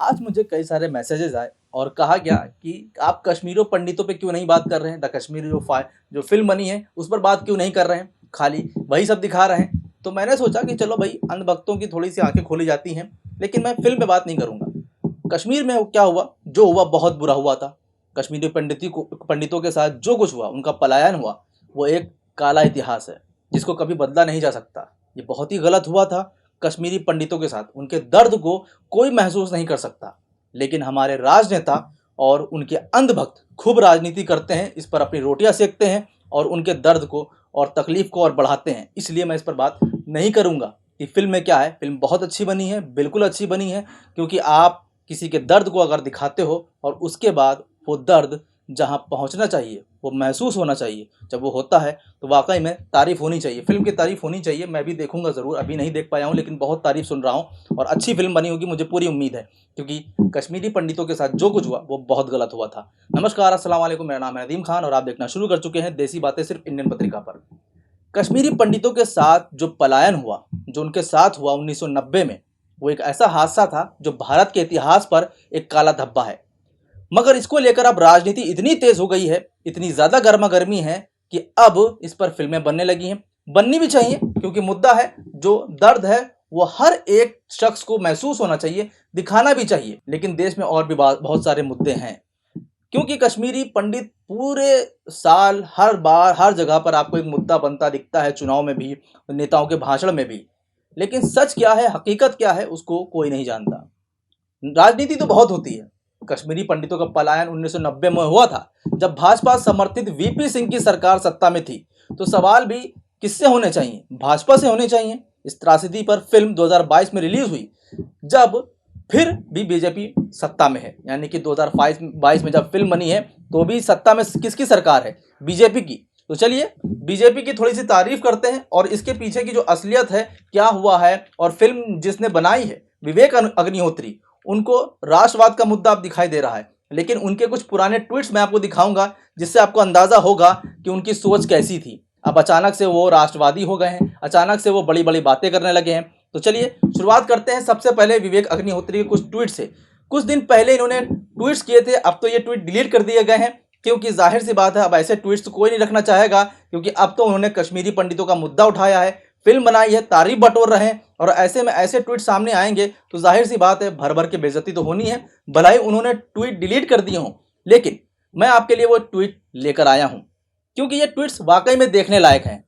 आज मुझे कई सारे मैसेजेस आए और कहा गया कि आप कश्मीरी पंडितों पे क्यों नहीं बात कर रहे हैं, द कश्मीरी जो फिल्म बनी है उस पर बात क्यों नहीं कर रहे हैं, खाली वही सब दिखा रहे हैं। तो मैंने सोचा कि चलो भाई, अंधभक्तों की थोड़ी सी आंखें खोली जाती हैं, लेकिन मैं फिल्म पे बात नहीं करूंगा। कश्मीर में क्या हुआ, जो हुआ बहुत बुरा हुआ था। कश्मीरी पंडितों के साथ जो कुछ हुआ, उनका पलायन हुआ, वो एक काला इतिहास है जिसको कभी बदला नहीं जा सकता। ये बहुत ही गलत हुआ था कश्मीरी पंडितों के साथ। उनके दर्द को कोई महसूस नहीं कर सकता, लेकिन हमारे राजनेता और उनके अंधभक्त खूब राजनीति करते हैं, इस पर अपनी रोटियां सेकते हैं और उनके दर्द को और तकलीफ को और बढ़ाते हैं। इसलिए मैं इस पर बात नहीं करूंगा कि फिल्म में क्या है। फिल्म बहुत अच्छी बनी है, बिल्कुल अच्छी बनी है, क्योंकि आप किसी के दर्द को अगर दिखाते हो और उसके बाद वो दर्द जहाँ पहुँचना चाहिए, वो महसूस होना चाहिए, जब वो होता है तो वाकई में तारीफ़ होनी चाहिए, फिल्म की तारीफ़ होनी चाहिए। मैं भी देखूंगा ज़रूर, अभी नहीं देख पाया हूँ, लेकिन बहुत तारीफ़ सुन रहा हूँ और अच्छी फिल्म बनी होगी, मुझे पूरी उम्मीद है, क्योंकि कश्मीरी पंडितों के साथ जो कुछ हुआ वो बहुत गलत हुआ था। नमस्कार, अस्सलाम वालेकुम, मेरा नाम है नदीम खान और आप देखना शुरू कर चुके हैं देसी बातें सिर्फ इंडियन पत्रिका पर। कश्मीरी पंडितों के साथ जो पलायन हुआ, जो उनके साथ हुआ 1990 में, वो एक ऐसा हादसा था जो भारत के इतिहास पर एक काला धब्बा है। मगर इसको लेकर अब राजनीति इतनी तेज हो गई है, इतनी ज़्यादा गर्मा गर्मी है कि अब इस पर फिल्में बनने लगी हैं। बननी भी चाहिए, क्योंकि मुद्दा है, जो दर्द है वो हर एक शख्स को महसूस होना चाहिए, दिखाना भी चाहिए। लेकिन देश में और भी बहुत सारे मुद्दे हैं, क्योंकि कश्मीरी पंडित पूरे साल हर बार हर जगह पर आपको एक मुद्दा बनता दिखता है, चुनाव में भी, नेताओं के भाषण में भी। लेकिन सच क्या है, हकीकत क्या है, उसको कोई नहीं जानता। राजनीति तो बहुत होती है। कश्मीरी पंडितों का पलायन 1990 में हुआ था, जब भाजपा समर्थित वीपी सिंह की सरकार सत्ता में थी। तो सवाल भी किससे होने चाहिए, भाजपा से होने चाहिए। इस त्रासदी पर फिल्म 2022 में रिलीज हुई, जब फिर भी बीजेपी सत्ता में है। यानी कि 2022 में जब फिल्म बनी है तो भी सत्ता में किसकी सरकार है, बीजेपी की। तो चलिए बीजेपी की थोड़ी सी तारीफ करते हैं और इसके पीछे की जो असलियत है, क्या हुआ है। और फिल्म जिसने बनाई है, विवेक अग्निहोत्री, उनको राष्ट्रवाद का मुद्दा अब दिखाई दे रहा है, लेकिन उनके कुछ पुराने ट्वीट्स मैं आपको दिखाऊंगा, जिससे आपको अंदाजा होगा कि उनकी सोच कैसी थी। अब अचानक से वो राष्ट्रवादी हो गए हैं, अचानक से वो बड़ी बड़ी बातें करने लगे हैं। तो चलिए शुरुआत करते हैं सबसे पहले विवेक अग्निहोत्री के कुछ ट्वीट से। कुछ दिन पहले इन्होंने ट्वीट्स किए थे, अब तो ये ट्वीट डिलीट कर दिए गए हैं, क्योंकि जाहिर सी बात है अब ऐसे ट्वीट्स तो कोई नहीं रखना चाहेगा, क्योंकि अब तो उन्होंने कश्मीरी पंडितों का मुद्दा उठाया है, फिल्म बनाई है, तारीफ बटोर रहे हैं, और ऐसे में ऐसे ट्वीट सामने आएंगे तो जाहिर सी बात है भर भर के बेइज्जती तो होनी है। भला ही उन्होंने ट्वीट डिलीट कर दिए हों, लेकिन मैं आपके लिए वो ट्वीट लेकर आया हूं, क्योंकि ये ट्वीट्स वाकई में देखने लायक हैं।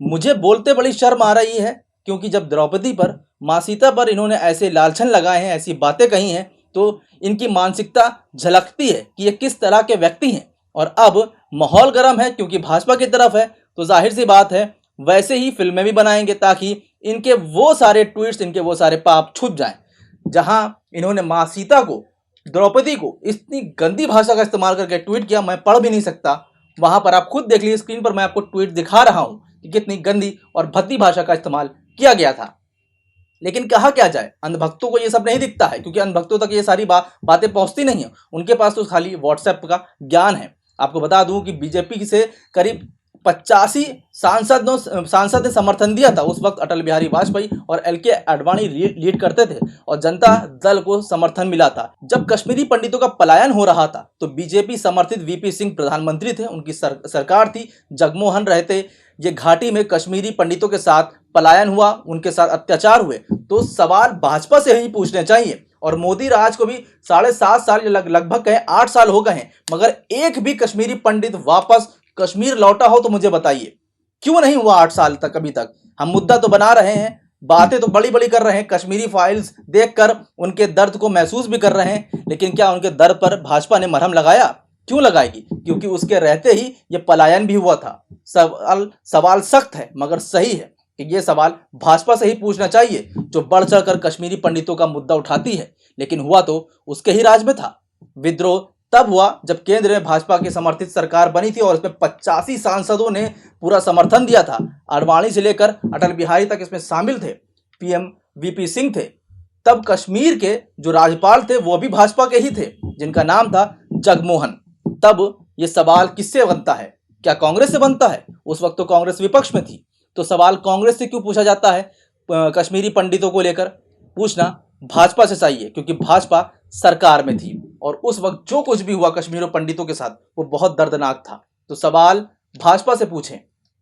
मुझे बोलते बड़ी शर्म आ रही है, क्योंकि जब द्रौपदी पर, माँ सीता पर इन्होंने ऐसे लालछन लगाए हैं, ऐसी बातें कही हैं, तो इनकी मानसिकता झलकती है कि ये किस तरह के व्यक्ति हैं। और अब माहौल गर्म है, क्योंकि भाजपा की तरफ है, तो जाहिर सी बात है वैसे ही फिल्में भी बनाएंगे, ताकि इनके वो सारे ट्वीट्स, इनके वो सारे पाप छुप जाएं। जहां इन्होंने माँ सीता को, द्रौपदी को इतनी गंदी भाषा का इस्तेमाल करके ट्वीट किया, मैं पढ़ भी नहीं सकता। वहां पर आप खुद देख लीजिए, स्क्रीन पर मैं आपको ट्वीट दिखा रहा हूं कि कितनी गंदी और भद्दी भाषा का इस्तेमाल किया गया था। लेकिन कहा क्या जाए, अंधभक्तों को ये सब नहीं दिखता है, क्योंकि अंधभक्तों तक ये सारी बातें पहुंचती नहीं है। उनके पास तो खाली व्हाट्सएप का ज्ञान है। आपको बता दूं कि बीजेपी से करीब 85 सांसद ने समर्थन दिया था। उस वक्त अटल बिहारी वाजपेयी और एल.के. आडवाणी लीड करते थे और जनता दल को समर्थन मिला था। जब कश्मीरी पंडितों का पलायन हो रहा था तो बीजेपी समर्थित वीपी सिंह प्रधानमंत्री थे, उनकी सरकार थी, जगमोहन रहते। ये घाटी में कश्मीरी पंडितों के साथ पलायन हुआ, उनके साथ अत्याचार हुए, तो सवाल भाजपा से ही पूछने चाहिए। और मोदी राज को भी 7.5 साल, लगभग कहें 8 साल हो गए हैं, मगर एक भी कश्मीरी पंडित वापस कश्मीर लौटा हो तो मुझे बताइए, क्यों नहीं हुआ 8 साल तक? अभी तक हम मुद्दा तो बना रहे हैं, बातें तो बड़ी बड़ी कर रहे हैं, कश्मीरी फाइल्स देखकर उनके दर्द को महसूस भी कर रहे हैं, लेकिन क्या उनके दर्द पर भाजपा ने मरहम लगाया? क्यों लगाएगी? क्योंकि उसके रहते ही ये पलायन भी हुआ था। सवाल सख्त है मगर सही है कि ये सवाल भाजपा से ही पूछना चाहिए, जो बढ़ चढ़कर कश्मीरी पंडितों का मुद्दा उठाती है। लेकिन हुआ तो उसके ही राज में था। विद्रोह तब हुआ जब केंद्र में भाजपा की समर्थित सरकार बनी थी और इसमें 85 सांसदों ने पूरा समर्थन दिया था। आडवाणी से लेकर अटल बिहारी तक इसमें शामिल थे, पीएम वीपी सिंह थे। तब कश्मीर के जो राज्यपाल थे वो भी भाजपा के ही थे, जिनका नाम था जगमोहन। तब ये सवाल किससे बनता है? क्या कांग्रेस से बनता है? उस वक्त तो कांग्रेस विपक्ष में थी, तो सवाल कांग्रेस से क्यों पूछा जाता है कश्मीरी पंडितों को लेकर? पूछना भाजपा से चाहिए, क्योंकि भाजपा सरकार में थी और उस वक्त जो कुछ भी हुआ कश्मीरी पंडितों के साथ वो बहुत दर्दनाक था। तो सवाल भाजपा से पूछें।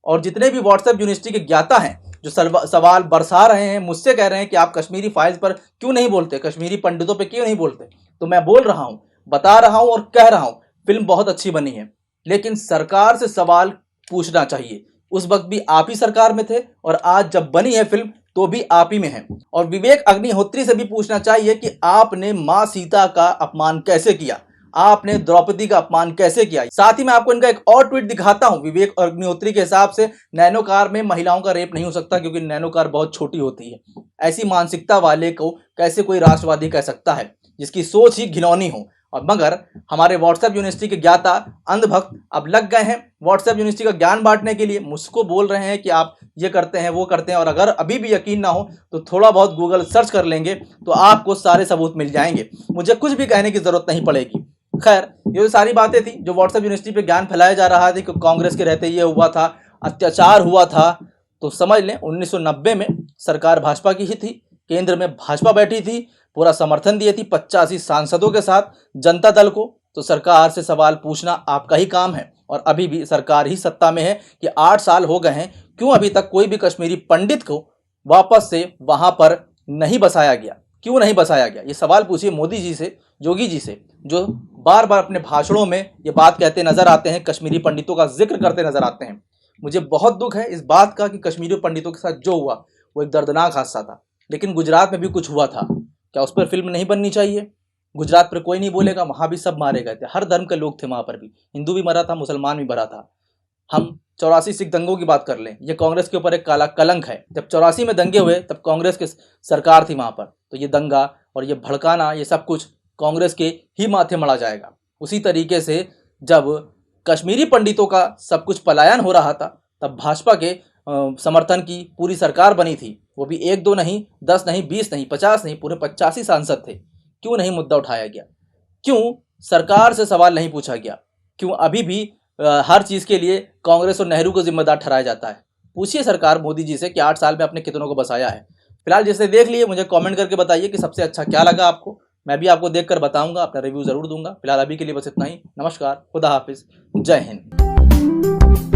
और जितने भी व्हाट्सएप यूनिवर्सिटी के ज्ञाता हैं जो सवाल बरसा रहे हैं, मुझसे कह रहे हैं कि आप कश्मीरी फाइल्स पर क्यों नहीं बोलते, कश्मीरी पंडितों पे क्यों नहीं बोलते, तो मैं बोल रहा हूं, बता रहा हूं और कह रहा हूं, फिल्म बहुत अच्छी बनी है, लेकिन सरकार से सवाल पूछना चाहिए। उस वक्त भी आप ही सरकार में थे और आज जब बनी है फिल्म तो भी आप ही में है। और विवेक अग्निहोत्री से भी पूछना चाहिए कि आपने मां सीता का अपमान कैसे किया, आपने द्रौपदी का अपमान कैसे किया। साथ ही मैं आपको इनका एक और ट्वीट दिखाता हूं। विवेक अग्निहोत्री के हिसाब से नैनो कार में महिलाओं का रेप नहीं हो सकता क्योंकि नैनो कार बहुत छोटी होती है। ऐसी मानसिकता वाले को कैसे कोई राष्ट्रवादी कह सकता है, जिसकी सोच ही घिनौनी हो। और मगर हमारे व्हाट्सएप यूनिवर्सिटी के ज्ञाता अंधभक्त अब लग गए हैं व्हाट्सएप यूनिवर्सिटी का ज्ञान बांटने के लिए। मुझको बोल रहे हैं कि आप ये करते हैं वो करते हैं, और अगर अभी भी यकीन ना हो तो थोड़ा बहुत गूगल सर्च कर लेंगे तो आपको सारे सबूत मिल जाएंगे। मुझे कुछ भी कहने की जरूरत नहीं पड़ेगी। खैर, ये सारी बातें थी जो व्हाट्सएप यूनिवर्सिटी पे ज्ञान फैलाया जा रहा था कि कांग्रेस के रहते ये हुआ था, अत्याचार हुआ था। तो समझ लें 1990 में सरकार भाजपा की ही थी, केंद्र में भाजपा बैठी थी, पूरा समर्थन दिए थी 85 सांसदों के साथ जनता दल को। तो सरकार से सवाल पूछना आपका ही काम है और अभी भी सरकार ही सत्ता में है कि 8 साल हो गए हैं, क्यों अभी तक कोई भी कश्मीरी पंडित को वापस से वहां पर नहीं बसाया गया, क्यों नहीं बसाया गया? ये सवाल पूछिए मोदी जी से, योगी जी से, जो बार बार अपने भाषणों में ये बात कहते नजर आते हैं, कश्मीरी पंडितों का जिक्र करते नजर आते हैं। मुझे बहुत दुख है इस बात का कि कश्मीरी पंडितों के साथ जो हुआ वो एक दर्दनाक हादसा था, लेकिन गुजरात में भी कुछ हुआ था। क्या उस पर फिल्म नहीं बननी चाहिए? गुजरात पर कोई नहीं बोलेगा, वहां भी सब मारे गए थे, हर धर्म के लोग थे वहां पर भी, हिंदू भी मरा था, मुसलमान भी मरा था। हम 84 सिख दंगों की बात कर लें, ये कांग्रेस के ऊपर एक काला कलंक है। जब 84 में दंगे हुए तब कांग्रेस की सरकार थी वहां पर, तो ये दंगा और ये भड़काना ये सब कुछ कांग्रेस के ही माथे मढ़ा जाएगा। उसी तरीके से जब कश्मीरी पंडितों का सब कुछ पलायन हो रहा था तब भाजपा के समर्थन की पूरी सरकार बनी थी, वो भी 1 2 नहीं, 10 नहीं, 20 नहीं, 50 नहीं, पूरे 85 सांसद थे। क्यों नहीं मुद्दा उठाया गया? क्यों सरकार से सवाल नहीं पूछा गया? क्यों अभी भी हर चीज़ के लिए कांग्रेस और नेहरू को जिम्मेदार ठहराया जाता है? पूछिए सरकार मोदी जी से कि 8 साल में आपने कितनों को बसाया है। फिलहाल जिसने देख लिए मुझे कमेंट करके बताइए कि सबसे अच्छा क्या लगा आपको। मैं भी आपको देखकर बताऊंगा, अपना रिव्यू ज़रूर दूंगा। फिलहाल अभी के लिए बस इतना ही। नमस्कार, खुदा हाफिज़, जय हिंद।